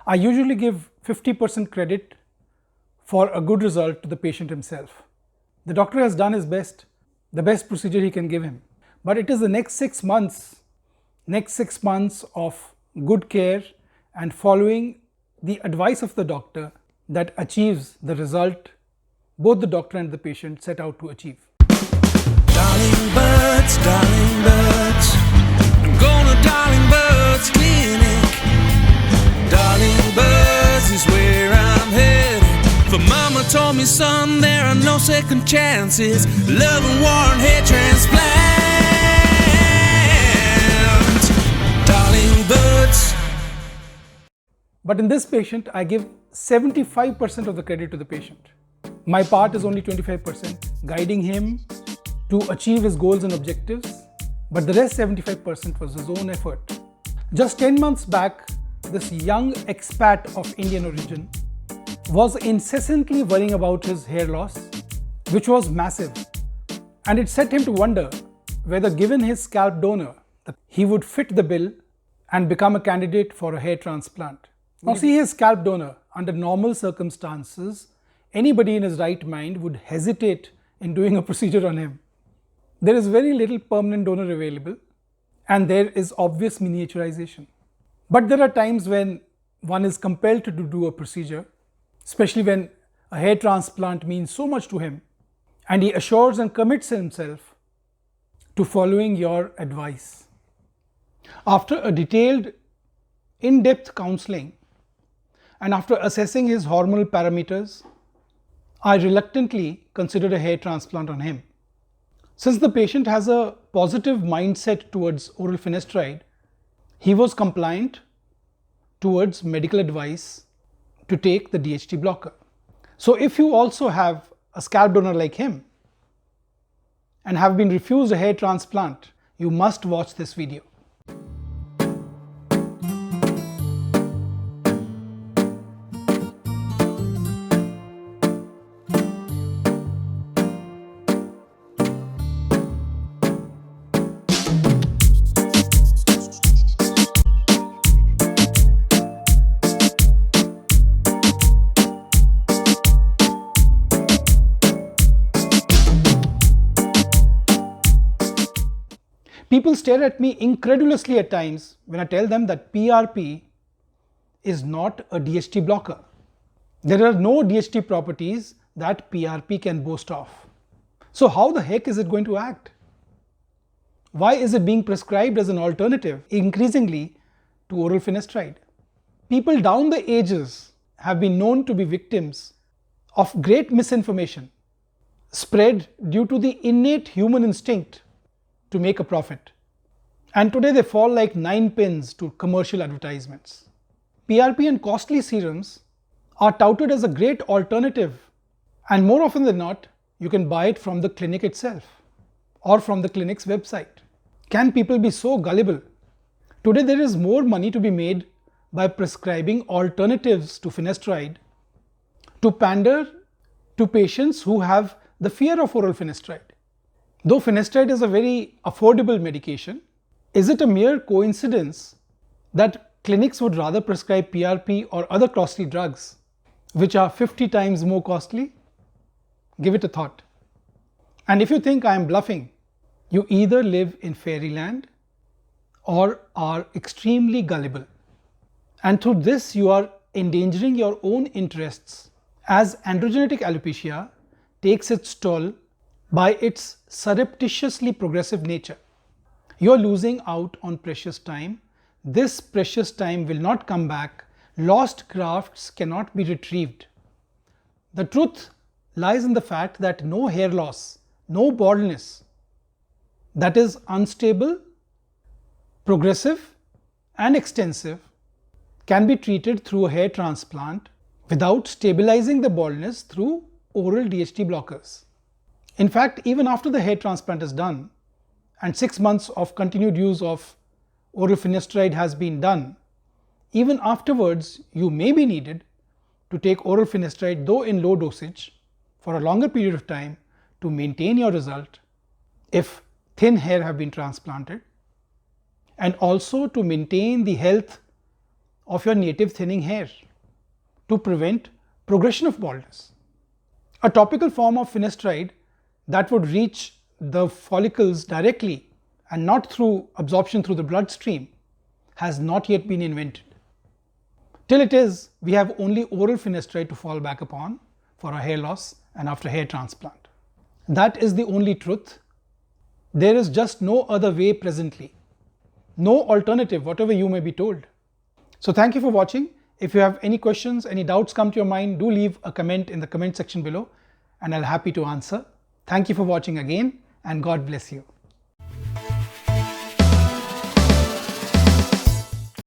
I usually give 50% credit for a good result to the patient himself. The doctor has done his best, the best procedure he can give him. But it is the next 6 months of good care and following the advice of the doctor that achieves the result both the doctor and the patient set out to achieve. Darling Bird's I'm going to Darling Bird's clinic. Darling Bird's is where I'm headed. For mama told me, son, there are no second chances. Love and war and hair transplant. Darling Bird's. But in this patient, I give 75% of the credit to the patient. My part is only 25%, guiding him to achieve his goals and objectives, but the rest 75% was his own effort. Just 10 months back, this young expat of Indian origin was incessantly worrying about his hair loss, which was massive. And it set him to wonder whether, given his scalp donor, he would fit the bill and become a candidate for a hair transplant. Now see, his scalp donor, under normal circumstances, anybody in his right mind would hesitate in doing a procedure on him. There is very little permanent donor available, and there is obvious miniaturization. But there are times when one is compelled to do a procedure, especially when a hair transplant means so much to him, and he assures and commits himself to following your advice. After a detailed, in-depth counselling, and after assessing his hormonal parameters, I reluctantly considered a hair transplant on him. Since the patient has a positive mindset towards oral finasteride, he was compliant towards medical advice to take the DHT blocker. So if you also have a scalp donor like him and have been refused a hair transplant, you must watch this video. People stare at me incredulously at times when I tell them that PRP is not a DHT blocker. There are no DHT properties that PRP can boast of. So how the heck is it going to act? Why is it being prescribed as an alternative increasingly to oral finasteride? People down the ages have been known to be victims of great misinformation spread due to the innate human instinct to make a profit. And today they fall like 9 pins to commercial advertisements. PRP and costly serums are touted as a great alternative, and more often than not, you can buy it from the clinic itself or from the clinic's website. Can people be so gullible? Today there is more money to be made by prescribing alternatives to finasteride to pander to patients who have the fear of oral finasteride. Though finasteride is a very affordable medication, is it a mere coincidence that clinics would rather prescribe PRP or other costly drugs which are 50 times more costly? Give it a thought. And if you think I am bluffing, you either live in fairyland or are extremely gullible. And through this you are endangering your own interests, as androgenetic alopecia takes its toll by its surreptitiously progressive nature. You are losing out on precious time. This precious time will not come back. Lost grafts cannot be retrieved. The truth lies in the fact that no hair loss, no baldness that is unstable, progressive and extensive can be treated through a hair transplant without stabilizing the baldness through oral DHT blockers. In fact, even after the hair transplant is done and 6 months of continued use of oral finasteride has been done, even afterwards you may be needed to take oral finasteride, though in low dosage, for a longer period of time to maintain your result if thin hair have been transplanted, and also to maintain the health of your native thinning hair to prevent progression of baldness. A topical form of finasteride that would reach the follicles directly and not through absorption through the bloodstream has not yet been invented. Till it is, we have only oral finasteride to fall back upon for our hair loss and after hair transplant. That is the only truth. There is just no other way presently. No alternative, whatever you may be told. So thank you for watching. If you have any questions, any doubts come to your mind, do leave a comment in the comment section below and I'll be happy to answer. Thank you for watching again and God bless you.